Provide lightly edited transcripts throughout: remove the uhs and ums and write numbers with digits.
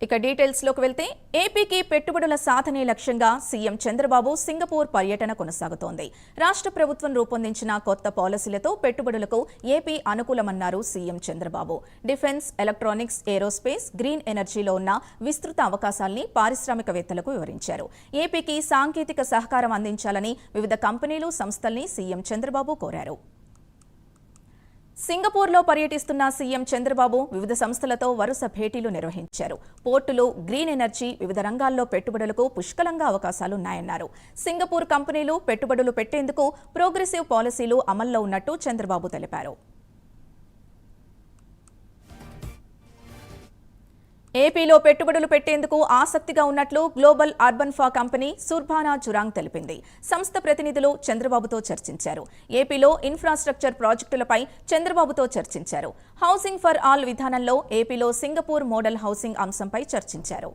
ఇక డీటెయిల్స్ లోకి వెళ్తే ఏపీకి పెట్టుబడుల సాధనే లక్ష్యంగా సీఎం చంద్రబాబు సింగపూర్ పర్యటన కొనసాగుతోంది. రాష్ట్ర ప్రభుత్వం రూపొందించిన కొత్త పాలసీలతో పెట్టుబడులకు ఏపీ అనుకూలమన్నారు CM Chandrababu. Defence, electronics, aerospace, green ఎనర్జీలో ఉన్న విస్తృత అవకాశాల్ని పారిశ్రామికవేత్తలకు వివరించారు. ఏపీకి సాంకేతిక సహకారం అందించాలని వివిధ కంపెనీలు, సంస్థల్ని సీఎం చంద్రబాబు కోరారు. సింగపూర్లో పర్యటిస్తున్న సీఎం చంద్రబాబు వివిధ సంస్థలతో వరుస భేటీలు నిర్వహించారు. పోర్టులు, గ్రీన్ ఎనర్జీ, వివిధ రంగాల్లో పెట్టుబడులకు పుష్కలంగా అవకాశాలున్నాయన్నారు. సింగపూర్ కంపెనీలు పెట్టుబడులు పెట్టేందుకు ప్రోగ్రెసివ్ పాలసీలు అమల్లో ఉన్నట్టు చంద్రబాబు తెలిపారు. ఏపీలో పెట్టుబడులు పెట్టేందుకు ఆసక్తిగా ఉన్నట్లు గ్లోబల్ అర్బన్ ఫా కంపెనీ సుర్భానా జురాంగ్ తెలిపింది. సంస్థ ప్రతినిధులు చంద్రబాబుతో చర్చించారు. ఏపీలో ఇన్ఫ్రాస్ట్రక్చర్ ప్రాజెక్టులపై చంద్రబాబుతో చర్చించారు. హౌసింగ్ ఫర్ ఆల్ విధానంలో ఏపీలో సింగపూర్ మోడల్ హౌసింగ్ అంశంపై చర్చించారు.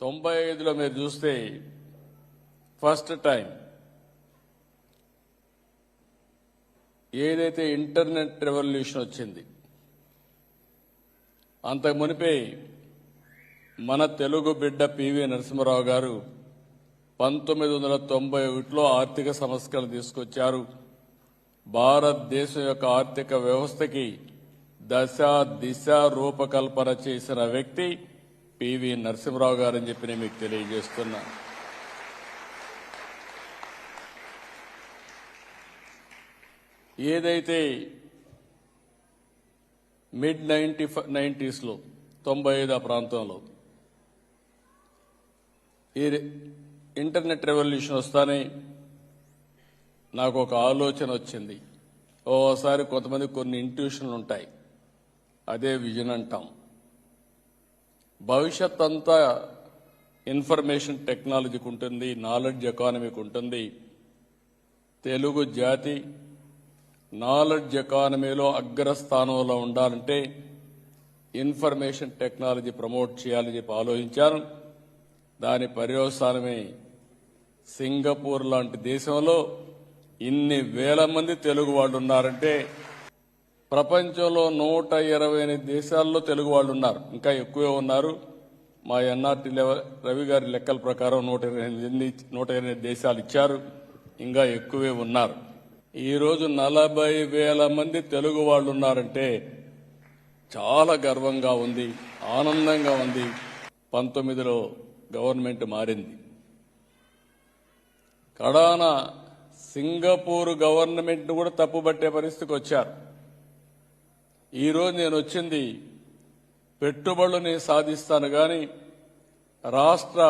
తొంభై ఐదులో మీరు చూస్తే ఫస్ట్ టైం ఏదైతే ఇంటర్నెట్ రెవల్యూషన్ వచ్చింది, అంతకు మునిపే మన తెలుగు బిడ్డ పివి నరసింహారావు గారు 1991లో ఆర్థిక సంస్కరణ తీసుకొచ్చారు. భారతదేశం యొక్క ఆర్థిక వ్యవస్థకి దశ దిశ రూపకల్పన చేసిన వ్యక్తి పివి నరసింహారావు గారని చెప్పి నేను మీకు తెలియజేస్తున్నా. ఏదైతే మిడ్ 90s 95 ఆ ప్రాంతంలో ఈ ఇంటర్నెట్ రెవల్యూషన్ వస్తానే నాకు ఒక ఆలోచన వచ్చింది. ఓసారి కొంతమంది కొన్ని ఇంట్యూషన్లు ఉంటాయి, అదే విజన్ అంటాం. భవిష్యత్ అంతా ఇన్ఫర్మేషన్ టెక్నాలజీకి ఉంటుంది, నాలెడ్జ్ ఎకానమీకి ఉంటుంది. తెలుగు జాతి నాలెడ్జ్ ఎకానమీలో అగ్రస్థానంలో ఉండాలంటే ఇన్ఫర్మేషన్ టెక్నాలజీ ప్రమోట్ చేయాలని చెప్పి ఆలోచించాను. దాని పర్యవసానమే సింగపూర్ లాంటి దేశంలో ఇన్ని వేల మంది తెలుగు వాళ్ళు ఉన్నారంటే, ప్రపంచంలో 128 దేశాల్లో తెలుగు వాళ్ళు ఉన్నారు, ఇంకా ఎక్కువే ఉన్నారు. మా ఎన్ఆర్టీ రవి గారి లెక్కల ప్రకారం 128 దేశాలు ఇచ్చారు, ఇంకా ఎక్కువే ఉన్నారు. ఈరోజు 40,000 మంది తెలుగు వాళ్ళు ఉన్నారంటే చాలా గర్వంగా ఉంది, ఆనందంగా ఉంది. 19లో గవర్నమెంట్ మారింది. కడాన సింగపూర్ గవర్నమెంట్ కూడా తప్పుబట్టే పరిస్థితికి వచ్చారు. ఈరోజు నేను వచ్చింది పెట్టుబడులని సాధిస్తాను కానీ రాష్ట్ర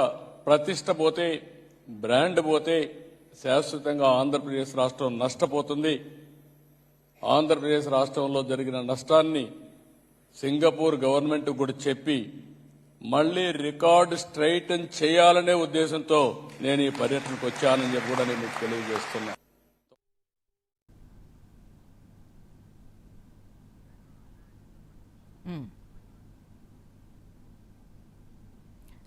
ప్రతిష్ట పోతే, బ్రాండ్ పోతే శాశ్వతంగా ఆంధ్రప్రదేశ్ రాష్ట్రం నష్టపోతుంది. ఆంధ్రప్రదేశ్ రాష్ట్రంలో జరిగిన నష్టాన్ని సింగపూర్ గవర్నమెంట్ కూడా చెప్పి మళ్లీ రికార్డు స్ట్రైటన్ చేయాలనే ఉద్దేశంతో నేను ఈ పర్యటనకు వచ్చానని చెప్పి కూడా నేను మీకు తెలియజేస్తున్నా.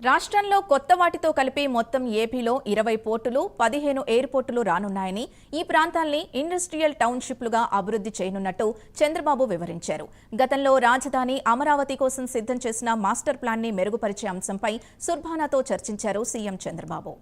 రాష్ట్రంలో కొత్త వాటితో కలిపి మొత్తం ఏపీలో 20 పోర్టులు 15 ఎయిర్పోర్టులు రానున్నాయని, ఈ ప్రాంతాల్ని ఇండస్ట్రియల్ టౌన్షిప్లుగా అభివృద్ధి చేయనున్నట్టు చంద్రబాబు వివరించారు. గతంలో రాజధాని అమరావతి కోసం సిద్ధం చేసిన మాస్టర్ ప్లాన్ని మెరుగుపరిచే అంశంపై సుర్భానాతో చర్చించారు సీఎం చంద్రబాబు.